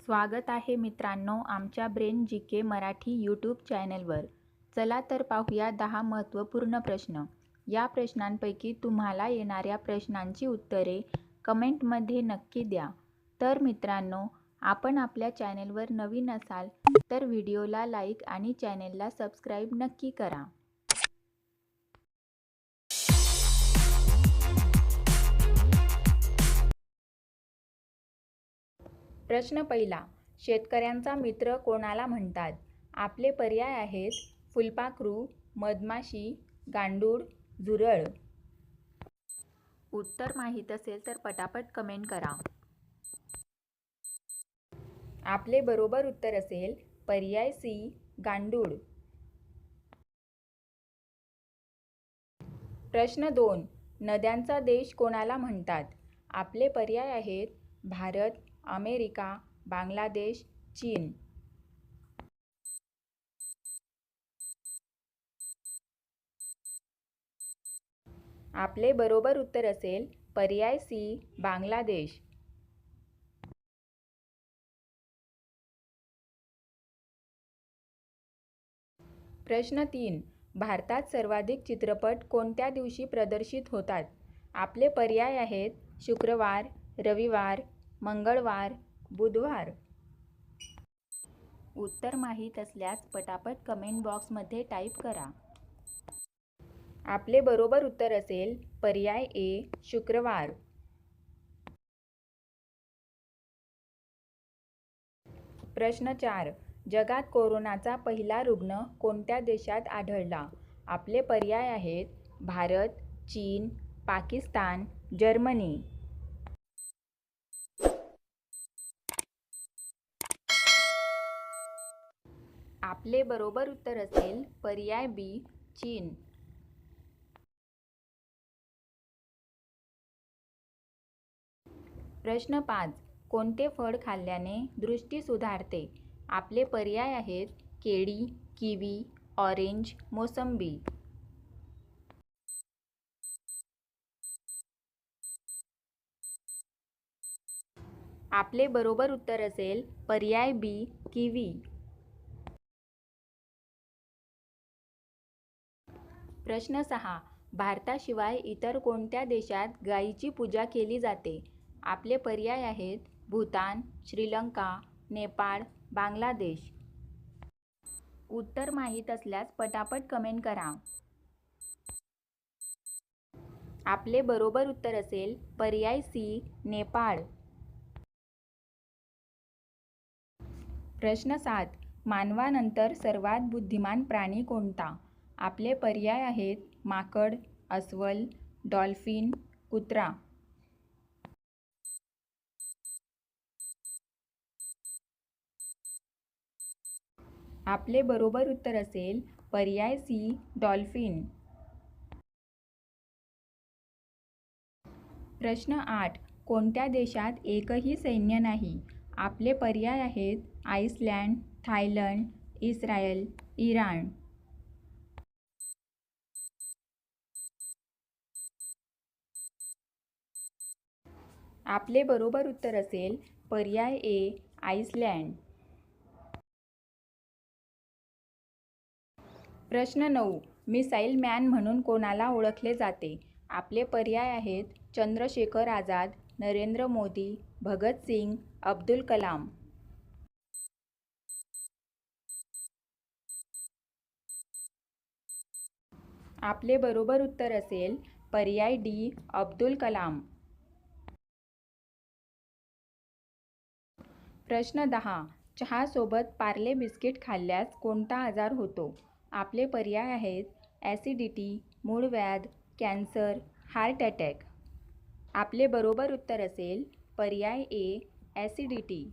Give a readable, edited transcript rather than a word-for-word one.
स्वागत आहे मित्रांनो आमच्या ब्रेन जी के मराठी यूट्यूब चॅनलवर. चला तर पाहूया 10 महत्त्वपूर्ण प्रश्न. या प्रश्नांपैकी तुम्हाला येणाऱ्या प्रश्नांची उत्तरे कमेंटमध्ये नक्की द्या. तर मित्रांनो, आपण आपल्या चॅनलवर नवीन असाल तर व्हिडिओला लाईक आणि चॅनलला सबस्क्राईब नक्की करा. प्रश्न पहिला. शेतकऱ्यांचा मित्र कोणाला म्हणतात? आपले पर्याय आहेत फुलपाखरू, मधमाशी, गांडूळ, झुरळ. उत्तर माहीत असेल तर पटापट कमेंट करा. आपले बरोबर उत्तर असेल पर्याय सी, गांडूळ. प्रश्न 2. नद्यांचा देश कोणाला म्हणतात? आपले पर्याय आहेत भारत, अमेरिका, बांगलादेश, चीन. आपले बरोबर उत्तर असेल पर्याय सी, बांगलादेश. प्रश्न 3. भारतात सर्वाधिक चित्रपट कोणत्या दिवशी प्रदर्शित होतात? आपले पर्याय आहेत शुक्रवार, रविवार, मंगळवार, बुधवार. उत्तर माहीत असल्यास पटापट कमेंट बॉक्समध्ये टाईप करा. आपले बरोबर उत्तर असेल पर्याय ए, शुक्रवार. प्रश्न 4. जगात कोरोनाचा पहिला रुग्ण कोणत्या देशात आढळला? आपले पर्याय आहेत भारत, चीन, पाकिस्तान, जर्मनी. आपले बरोबर उत्तर असेल पर्याय बी, चीन. प्रश्न 5. कोणते फळ खाल्ल्याने दृष्टी सुधारते? आपले पर्याय आहेत केळी, किवी, ऑरेंज, मोसंबी. आपले बरोबर उत्तर असेल पर्याय बी, किवी. प्रश्न 6. भारताशिवाय इतर कोणत्या देशात गायीची पूजा केली जाते? आपले पर्याय आहेत भूतान, श्रीलंका, नेपाळ, बांगलादेश. उत्तर माहीत असल्यास पटापट कमेंट करा. आपले बरोबर उत्तर असेल पर्याय सी, नेपाळ. प्रश्न 7. मानवानंतर सर्वात बुद्धिमान प्राणी कोणता? आपले पर्याय आहेत माकड, अस्वल, डॉल्फिन, कुत्रा. आपले बरोबर उत्तर असेल पर्याय सी, डॉल्फिन. प्रश्न 8. कोणत्या देशात एकही सैन्य नाही? आपले पर्याय आहेत आइसलँड, थायलंड, इस्रायल, इराण. आपले बरोबर उत्तर असेल पर्याय ए, आइसलँड. प्रश्न 9. मिसाईल मॅन म्हणून कोणाला ओळखले जाते? आपले पर्याय आहेत चंद्रशेखर आझाद, नरेंद्र मोदी, भगत सिंग, अब्दुल कलाम. आपले बरोबर उत्तर असेल पर्याय डी, अब्दुल कलाम. प्रश्न 10. चहासोबत पार्ले बिस्किट खाल्ल्यास कोणता आजार होतो? आपले पर्याय आहेत ॲसिडिटी, मूळव्याध, कॅन्सर, हार्ट अटॅक. आपले बरोबर उत्तर असेल पर्याय ए, ॲसिडिटी.